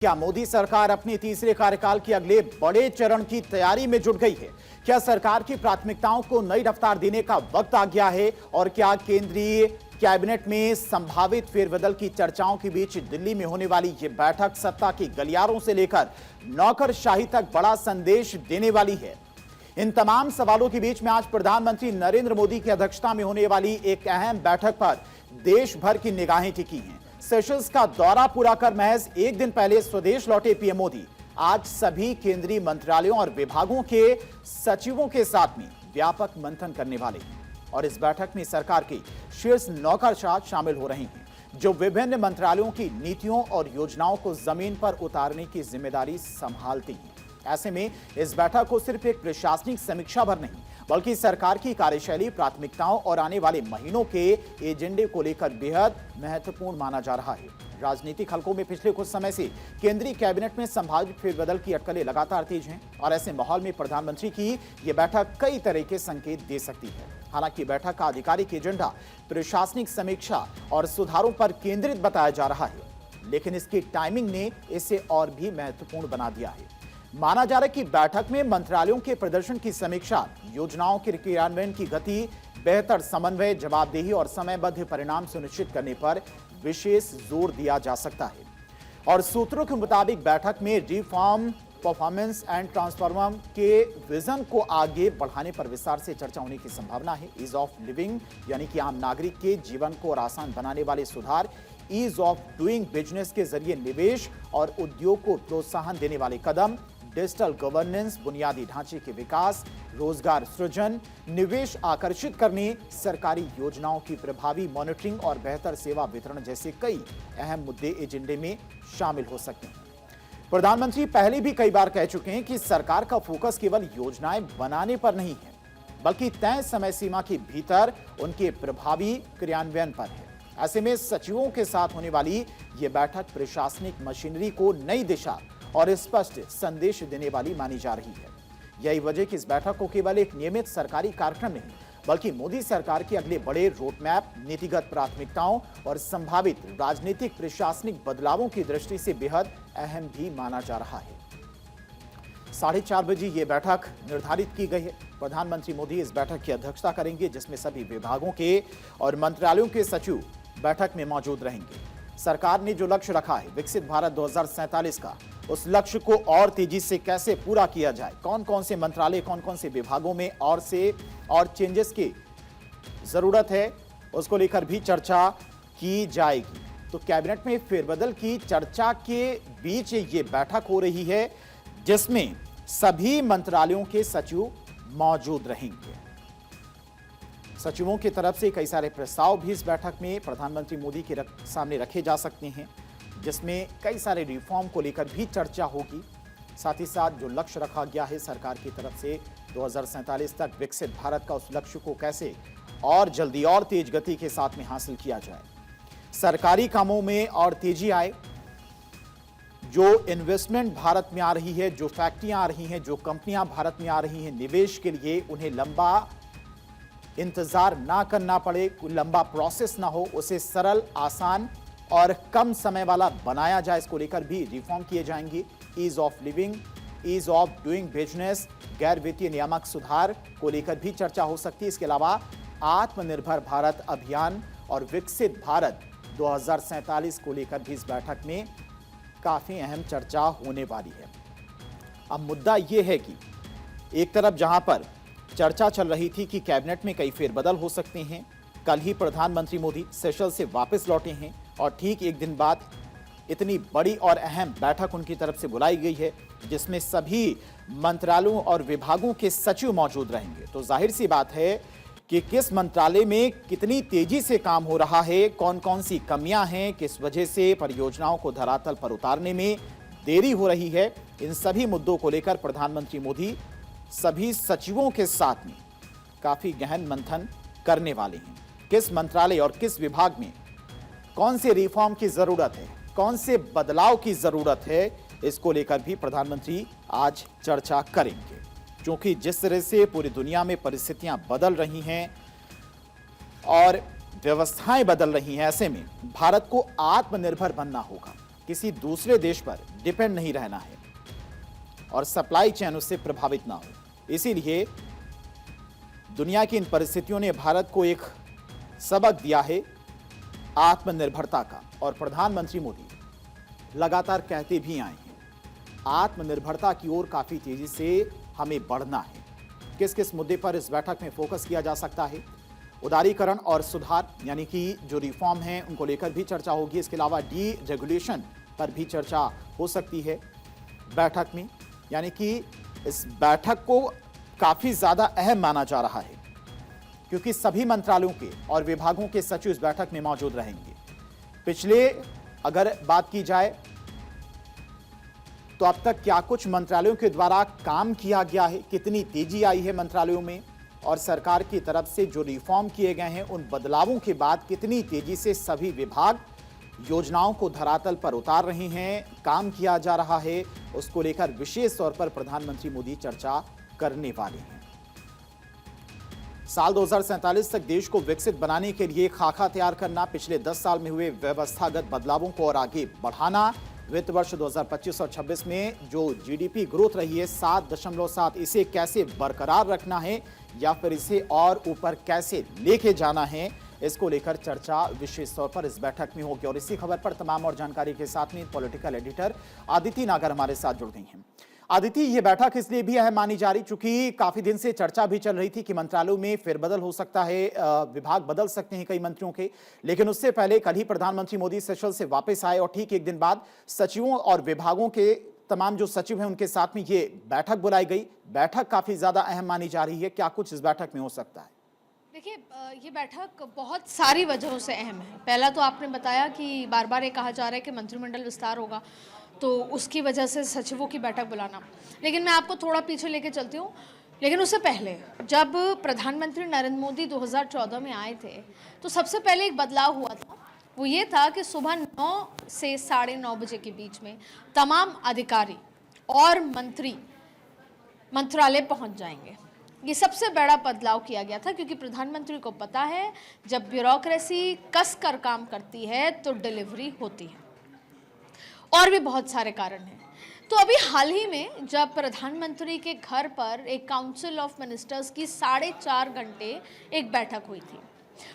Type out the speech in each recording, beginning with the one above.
क्या मोदी सरकार अपनी तीसरे कार्यकाल के अगले बड़े चरण की तैयारी में जुट गई है? क्या सरकार की प्राथमिकताओं को नई रफ्तार देने का वक्त आ गया है? और क्या केंद्रीय कैबिनेट में संभावित फेरबदल की चर्चाओं के बीच दिल्ली में होने वाली यह बैठक सत्ता की गलियारों से लेकर नौकरशाही तक बड़ा संदेश देने वाली है? इन तमाम सवालों के बीच में आज प्रधानमंत्री नरेंद्र मोदी की अध्यक्षता में होने वाली एक अहम बैठक पर देश भर की निगाहें टिकी हैं। सेशल्स का दौरा पूरा कर महज एक दिन पहले स्वदेश लौटे पीएम मोदी आज सभी केंद्रीय मंत्रालयों और विभागों के सचिवों के साथ में व्यापक मंथन करने वाले हैं। और इस बैठक में सरकार के शीर्ष नौकरशाह शामिल हो रहे हैं, जो विभिन्न मंत्रालयों की नीतियों और योजनाओं को जमीन पर उतारने की जिम्मेदारी संभालती हैं। ऐसे में इस बैठक को सिर्फ एक प्रशासनिक समीक्षा भर नहीं, बल्कि सरकार की कार्यशैली, प्राथमिकताओं और आने वाले महीनों के एजेंडे को लेकर बेहद महत्वपूर्ण माना जा रहा है। राजनीतिक हलकों में पिछले कुछ समय से केंद्रीय कैबिनेट में संभावित फेरबदल की अटकलें लगातार तेज हैं और ऐसे माहौल में प्रधानमंत्री की यह बैठक कई तरह के संकेत दे सकती है। हालांकि बैठक का आधिकारिक एजेंडा प्रशासनिक समीक्षा और सुधारों पर केंद्रित बताया जा रहा है, लेकिन इसकी टाइमिंग ने इसे और भी महत्वपूर्ण बना दिया है। माना जा रहा है कि बैठक में मंत्रालयों के प्रदर्शन की समीक्षा, योजनाओं के क्रियान्वयन की गति, बेहतर समन्वय, जवाबदेही और समयबद्ध परिणाम सुनिश्चित करने पर विशेष जोर दिया जा सकता है। और सूत्रों के मुताबिक बैठक में रिफॉर्म, परफॉर्मेंस एंड ट्रांसफॉर्म के विजन को आगे बढ़ाने पर विस्तार से चर्चा होने की संभावना है। ईज ऑफ लिविंग यानी कि आम नागरिक के जीवन को और आसान बनाने वाले सुधार, ईज ऑफ डूइंग बिजनेस के जरिए निवेश और उद्योग को प्रोत्साहन देने वाले कदम, डिजिटल गवर्नेंस, बुनियादी ढांचे के विकास, रोजगार सृजन, निवेश आकर्षित करने, सरकारी योजनाओं की प्रभावी मॉनिटरिंग और बेहतर सेवा वितरण जैसे कई अहम मुद्दे एजेंडे में शामिल हो सकते हैं। प्रधानमंत्री पहले भी कई बार कह चुके हैं कि सरकार का फोकस केवल योजनाएं बनाने पर नहीं है, बल्कि तय समय सीमा के भीतर उनके प्रभावी क्रियान्वयन पर है। ऐसे में सचिवों के साथ होने वाली यह बैठक प्रशासनिक मशीनरी को नई दिशा और स्पष्ट संदेश देने वाली मानी जा रही है। यही वजह कि इस बैठक को केवल एक नियमित सरकारी कार्यक्रम नहीं, बल्कि मोदी सरकार के अगले बड़े रोडमैप, नीतिगत प्राथमिकताओं और संभावित राजनीतिक प्रशासनिक बदलावों की दृष्टि से बेहद अहम भी माना जा रहा है। 4:30 बजे ये बैठक निर्धारित की गई है। प्रधानमंत्री मोदी इस बैठक की अध्यक्षता करेंगे, जिसमें सभी विभागों के और मंत्रालयों के सचिव बैठक में मौजूद रहेंगे। सरकार ने जो लक्ष्य रखा है विकसित भारत 2047 का, उस लक्ष्य को और तेजी से कैसे पूरा किया जाए, कौन कौन से मंत्रालय, कौन कौन से विभागों में और चेंजेस की जरूरत है, उसको लेकर भी चर्चा की जाएगी। तो कैबिनेट में फेरबदल की चर्चा के बीच ये बैठक हो रही है, जिसमें सभी मंत्रालयों के सचिव मौजूद रहेंगे। सचिवों की तरफ से कई सारे प्रस्ताव भी इस बैठक में प्रधानमंत्री मोदी के सामने रखे जा सकते हैं, जिसमें कई सारे रिफॉर्म को लेकर भी चर्चा होगी। साथ ही साथ जो लक्ष्य रखा गया है सरकार की तरफ से 2047 तक विकसित भारत का, उस लक्ष्य को कैसे और जल्दी और तेज गति के साथ में हासिल किया जाए, सरकारी कामों में और तेजी आए, जो इन्वेस्टमेंट भारत में आ रही है, जो फैक्ट्रियां आ रही हैं, जो कंपनियां भारत में आ रही हैं निवेश के लिए, उन्हें लंबा इंतजार ना करना पड़े, लंबा प्रोसेस ना हो, उसे सरल, आसान और कम समय वाला बनाया जाए, इसको लेकर भी रिफॉर्म किए जाएंगे। Ease of living, ease of doing business, गैर वित्तीय नियामक सुधार को लेकर भी चर्चा हो सकती है। इसके अलावा आत्मनिर्भर भारत अभियान और विकसित भारत 2047 को लेकर भी इस बैठक में काफी अहम चर्चा होने वाली है। अब मुद्दा यह है कि एक तरफ जहां पर चर्चा चल रही थी कि कैबिनेट में कई फेरबदल हो सकते हैं, कल ही प्रधानमंत्री मोदी सेशल्स से वापस लौटे हैं और ठीक एक दिन बाद इतनी बड़ी और अहम बैठक उनकी तरफ से बुलाई गई है, जिसमें सभी मंत्रालयों और विभागों के सचिव मौजूद रहेंगे। तो जाहिर सी बात है कि किस मंत्रालय में कितनी तेजी से काम हो रहा है, कौन कौन सी कमियां हैं, किस वजह से परियोजनाओं को धरातल पर उतारने में देरी हो रही है, इन सभी मुद्दों को लेकर प्रधानमंत्री मोदी सभी सचिवों के साथ में काफी गहन मंथन करने वाले हैं। किस मंत्रालय और किस विभाग में कौन से रिफॉर्म की जरूरत है, कौन से बदलाव की जरूरत है, इसको लेकर भी प्रधानमंत्री आज चर्चा करेंगे। क्योंकि जिस तरह से पूरी दुनिया में परिस्थितियां बदल रही हैं और व्यवस्थाएं बदल रही हैं, ऐसे में भारत को आत्मनिर्भर बनना होगा। किसी दूसरे देश पर डिपेंड नहीं रहना है और सप्लाई चेन उससे प्रभावित ना हो। इसीलिए दुनिया की इन परिस्थितियों ने भारत को एक सबक दिया है आत्मनिर्भरता का, और प्रधानमंत्री मोदी लगातार कहते भी आए हैं आत्मनिर्भरता की ओर काफी तेजी से हमें बढ़ना है। किस किस मुद्दे पर इस बैठक में फोकस किया जा सकता है? उदारीकरण और सुधार यानी कि जो रिफॉर्म है उनको लेकर भी चर्चा होगी। इसके अलावा डी रेगुलेशन पर भी चर्चा हो सकती है बैठक में, यानी कि इस बैठक को काफी ज्यादा अहम माना जा रहा है क्योंकि सभी मंत्रालयों के और विभागों के सचिव इस बैठक में मौजूद रहेंगे। पिछले अगर बात की जाए तो अब तक क्या कुछ मंत्रालयों के द्वारा काम किया गया है, कितनी तेजी आई है मंत्रालयों में, और सरकार की तरफ से जो रिफॉर्म किए गए हैं उन बदलावों के बाद कितनी तेजी से सभी विभाग योजनाओं को धरातल पर उतार रहे हैं, काम किया जा रहा है, उसको लेकर विशेष तौर पर प्रधानमंत्री मोदी चर्चा करने वाले हैं। साल 2047 तक देश को विकसित बनाने के लिए खाका तैयार करना, पिछले 10 साल में हुए व्यवस्थागत बदलावों को और आगे बढ़ाना, वित्त वर्ष 2025 और 26 में जो जीडीपी ग्रोथ रही है 7.7, इसे कैसे बरकरार रखना है या फिर इसे और ऊपर कैसे लेके जाना है, इसको लेकर चर्चा विशेष तौर पर इस बैठक में होगी। और इसी खबर पर तमाम और जानकारी के साथ में पॉलिटिकल एडिटर आदिति नागर हमारे साथ जुड़ गई हैं। आदिति, ये बैठक इसलिए भी अहम मानी जा रही क्योंकि काफी दिन से चर्चा भी चल रही थी कि मंत्रालयों में फेरबदल हो सकता है, विभाग बदल सकते हैं कई मंत्रियों के, लेकिन उससे पहले कल ही प्रधानमंत्री मोदी सेशल्स से वापस आए और ठीक एक दिन बाद सचिवों और विभागों के तमाम जो सचिव हैं उनके साथ में ये बैठक बुलाई गई। बैठक काफी ज्यादा अहम मानी जा रही है, क्या कुछ इस बैठक में हो सकता है? देखिए, ये बैठक बहुत सारी वजहों से अहम है। पहला तो आपने बताया कि बार बार ये कहा जा रहा है कि मंत्रिमंडल विस्तार होगा, तो उसकी वजह से सचिवों की बैठक बुलाना। लेकिन मैं आपको थोड़ा पीछे लेके चलती हूँ। लेकिन उससे पहले जब प्रधानमंत्री नरेंद्र मोदी 2014 में आए थे तो सबसे पहले एक बदलाव हुआ था। वो ये था कि सुबह 9 से 9:30 बजे के बीच में तमाम अधिकारी और मंत्री मंत्रालय पहुंच जाएंगे। ये सबसे बड़ा बदलाव किया गया था क्योंकि प्रधानमंत्री को पता है जब ब्यूरोक्रेसी कस कर काम करती है तो डिलीवरी होती है, और भी बहुत सारे कारण हैं। तो अभी हाल ही में जब प्रधानमंत्री के घर पर एक काउंसिल ऑफ मिनिस्टर्स की 4.5 घंटे एक बैठक हुई थी।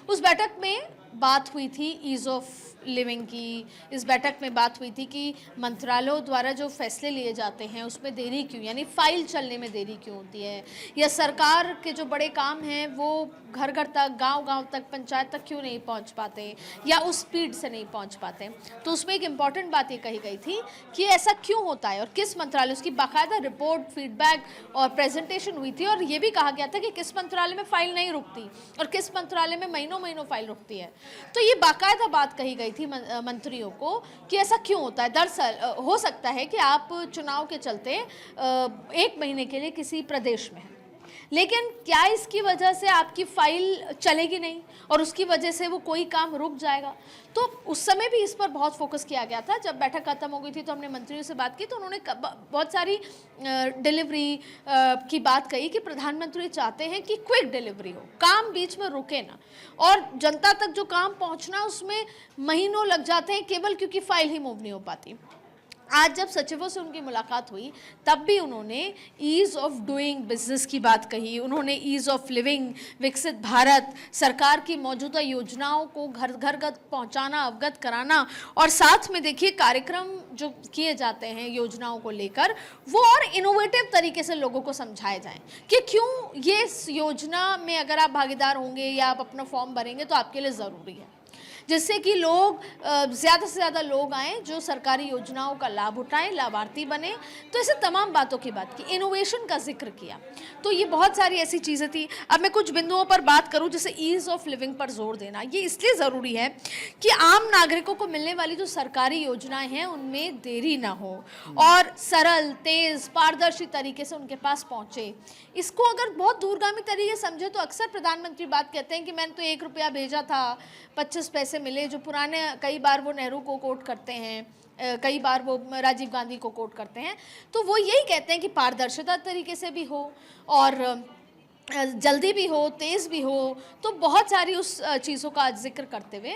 उस बैठक में बात हुई थी ईज़ ऑफ लिविंग की। इस बैठक में बात हुई थी कि मंत्रालयों द्वारा जो फैसले लिए जाते हैं उसमें देरी क्यों, यानी फाइल चलने में देरी क्यों होती है, या सरकार के जो बड़े काम हैं वो घर घर तक, गांव-गांव तक, पंचायत तक क्यों नहीं पहुंच पाते या उस स्पीड से नहीं पहुंच पाते। तो उसमें एक इम्पॉर्टेंट बात ये कही गई थी कि ऐसा क्यों होता है और किस मंत्रालय, उसकी बाकायदा रिपोर्ट, फीडबैक और प्रेजेंटेशन हुई थी। और ये भी कहा गया था कि किस मंत्रालय में फाइल नहीं रुकती और किस मंत्रालय में महीनों महीनों फाइल रुकती है। तो ये बाकायदा बात कही गई थी मंत्रियों को कि ऐसा क्यों होता है। दरअसल हो सकता है कि आप चुनाव के चलते 1 महीने के लिए किसी प्रदेश में हैं, लेकिन क्या इसकी वजह से आपकी फाइल चलेगी नहीं और उसकी वजह से वो कोई काम रुक जाएगा? तो उस समय भी इस पर बहुत फोकस किया गया था। जब बैठक खत्म हो गई थी तो हमने मंत्रियों से बात की तो उन्होंने बहुत सारी डिलीवरी की बात कही कि प्रधानमंत्री चाहते हैं कि क्विक डिलीवरी हो, काम बीच में रुके ना, और जनता तक जो काम पहुंचना उसमें महीनों लग जाते हैं केवल क्योंकि फाइल ही मूव नहीं हो पाती। आज जब सचिवों से उनकी मुलाकात हुई तब भी उन्होंने ईज़ ऑफ डूइंग बिजनेस की बात कही, उन्होंने ईज़ ऑफ लिविंग, विकसित भारत, सरकार की मौजूदा योजनाओं को घर घर पहुंचाना, अवगत कराना, और साथ में देखिए कार्यक्रम जो किए जाते हैं योजनाओं को लेकर वो और इनोवेटिव तरीके से लोगों को समझाए जाएं कि क्यों ये इस योजना में अगर आप भागीदार होंगे या आप अपना फॉर्म भरेंगे तो आपके लिए ज़रूरी है, जिससे कि लोग ज़्यादा से ज़्यादा लोग आएँ जो सरकारी योजनाओं का लाभ उठाएं, लाभार्थी बने। तो ऐसे तमाम बातों की बात की, इनोवेशन का जिक्र किया। तो ये बहुत सारी ऐसी चीज़ें थी। अब मैं कुछ बिंदुओं पर बात करूं, जैसे ईज़ ऑफ लिविंग पर जोर देना, ये इसलिए ज़रूरी है कि आम नागरिकों को मिलने वाली जो सरकारी योजनाएं हैं उनमें देरी ना हो और सरल, तेज़, पारदर्शी तरीके से उनके पास पहुँचे। इसको अगर बहुत दूरगामी तरीके समझे तो अक्सर प्रधानमंत्री बात कहते हैं कि मैंने तो 1 रुपया भेजा था, 25 पैसे मिले, जो पुराने, कई बार वो नेहरू को कोट करते हैं, कई बार वो राजीव गांधी को कोट करते हैं। तो वो यही कहते हैं कि पारदर्शिता तरीके से भी हो और जल्दी भी हो, तेज़ भी हो, तो बहुत सारी उस चीज़ों का जिक्र करते हुए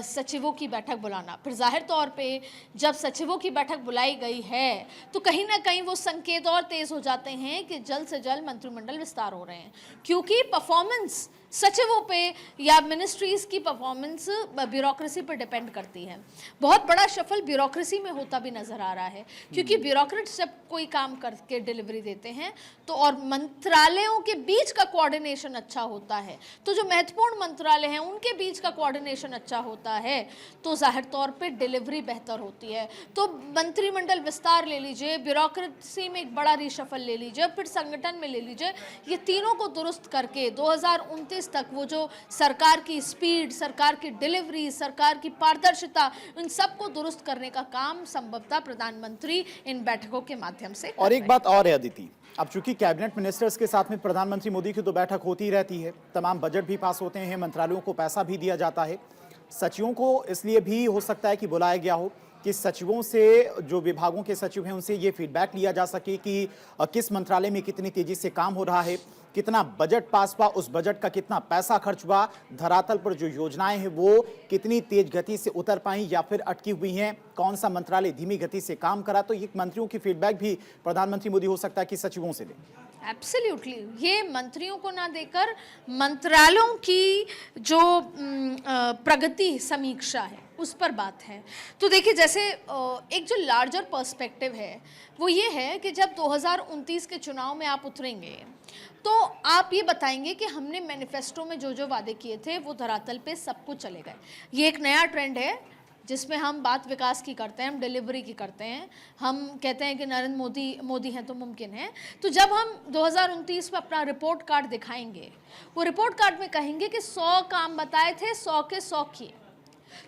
सचिवों की बैठक बुलाना। फिर ज़ाहिर तौर पे जब सचिवों की बैठक बुलाई गई है तो कहीं ना कहीं वो संकेत और तेज़ हो जाते हैं कि जल्द से जल्द मंत्रिमंडल विस्तार हो रहे हैं, क्योंकि परफॉर्मेंस सचिवों पे या मिनिस्ट्रीज़ की परफॉर्मेंस ब्यूरोक्रेसी पर डिपेंड करती है। बहुत बड़ा शफल ब्यूरोक्रेसी में होता भी नज़र आ रहा है, क्योंकि ब्यूरोक्रेट्स जब कोई काम करके डिलीवरी देते हैं तो और मंत्रालयों के बीच का कोऑर्डिनेशन अच्छा होता है, तो जो महत्वपूर्ण मंत्रालय हैं उनके बीच का कोऑर्डिनेशन अच्छा होता है तो जाहिर तौर पे डिलीवरी बेहतर होती है। तो मंत्रिमंडल विस्तार ले लीजिए, ब्यूरोक्रेसी में एक बड़ा रिशफल ले लीजिए, फिर संगठन में ले लीजिए, ये तीनों को दुरुस्त करके 2029 तक वो जो सरकार की स्पीड, सरकार की डिलीवरी, सरकार की पारदर्शिता, इन सबको दुरुस्त करने का काम संभवतः प्रधानमंत्री इन बैठकों के माध्यम से कर और रहे एक हैं। बात और है अदिति, अब चूंकि कैबिनेट मिनिस्टर्स के साथ में प्रधानमंत्री मोदी की तो बैठक होती ही रहती है, तमाम बजट भी पास होते हैं, मंत्रालयों को पैसा भी दिया जाता है, सचिवों को इसलिए भी हो सकता है कि बुलाया गया हो कि सचिवों से, जो विभागों के सचिव हैं, उनसे ये फीडबैक लिया जा सके कि किस मंत्रालय में कितनी तेजी से काम हो रहा है, कितना बजट पास हुआ, उस बजट का कितना पैसा खर्च हुआ, धरातल पर जो योजनाएं हैं वो कितनी तेज गति से उतर पाई या फिर अटकी हुई हैं, कौन सा मंत्रालय धीमी गति से काम करा। तो ये मंत्रियों की फीडबैक भी प्रधानमंत्री मोदी हो सकता है कि सचिवों से लें। एब्सोल्युटली, ये मंत्रियों को ना देकर मंत्रालयों की जो प्रगति समीक्षा है उस पर बात है। तो देखिए, जैसे एक जो लार्जर पर्सपेक्टिव है वो ये है कि जब 2029 के चुनाव में आप उतरेंगे तो आप ये बताएंगे कि हमने मैनिफेस्टो में जो जो वादे किए थे वो धरातल पे सब कुछ चले गए। ये एक नया ट्रेंड है जिसमें हम बात विकास की करते हैं, हम डिलीवरी की करते हैं, हम कहते हैं कि नरेंद्र मोदी हैं तो मुमकिन है। तो जब हम 2029 में अपना रिपोर्ट कार्ड दिखाएंगे, वो रिपोर्ट कार्ड में कहेंगे कि 100 काम बताए थे, 100 के 100 किए।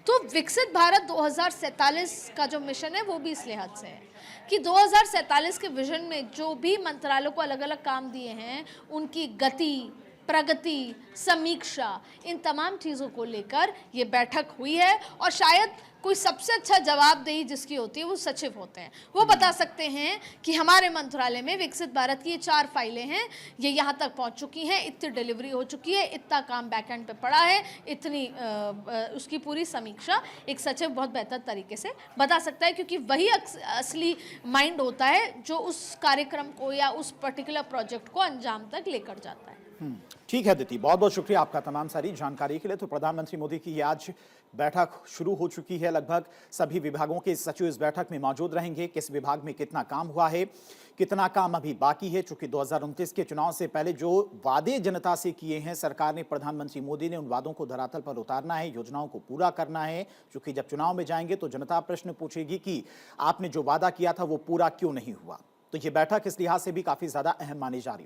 तो विकसित भारत 2047 का जो मिशन है वो भी इस लिहाज से है कि 2047 के विजन में जो भी मंत्रालयों को अलग अलग काम दिए हैं, उनकी गति, प्रगति, समीक्षा, इन तमाम चीज़ों को लेकर ये बैठक हुई है। और शायद कोई सबसे अच्छा जवाबदेही जिसकी होती है वो सचिव होते हैं। वो बता सकते हैं कि हमारे मंत्रालय में विकसित भारत की ये 4 फाइलें हैं, ये यहाँ तक पहुँच चुकी हैं, इतनी डिलीवरी हो चुकी है, इतना काम बैकएंड पे पड़ा है, इतनी उसकी पूरी समीक्षा एक सचिव बहुत बेहतर तरीके से बता सकता है, क्योंकि वही असली माइंड होता है जो उस कार्यक्रम को या उस पर्टिकुलर प्रोजेक्ट को अंजाम तक लेकर जाता है। ठीक है अदिति, बहुत बहुत शुक्रिया आपका तमाम सारी जानकारी के लिए। तो प्रधानमंत्री मोदी की ये आज बैठक शुरू हो चुकी है, लगभग सभी विभागों के सचिव इस बैठक में मौजूद रहेंगे। किस विभाग में कितना काम हुआ है, कितना काम अभी बाकी है, चूंकि 2029 के चुनाव से पहले जो वादे जनता से किए हैं सरकार ने, प्रधानमंत्री मोदी ने उन वादों को धरातल पर उतारना है, योजनाओं को पूरा करना है। क्योंकि जब चुनाव में जाएंगे तो जनता प्रश्न पूछेगी कि आपने जो वादा किया था वो पूरा क्यों नहीं हुआ। तो ये बैठक इस लिहाज से भी काफी ज्यादा अहम मानी जा रही है।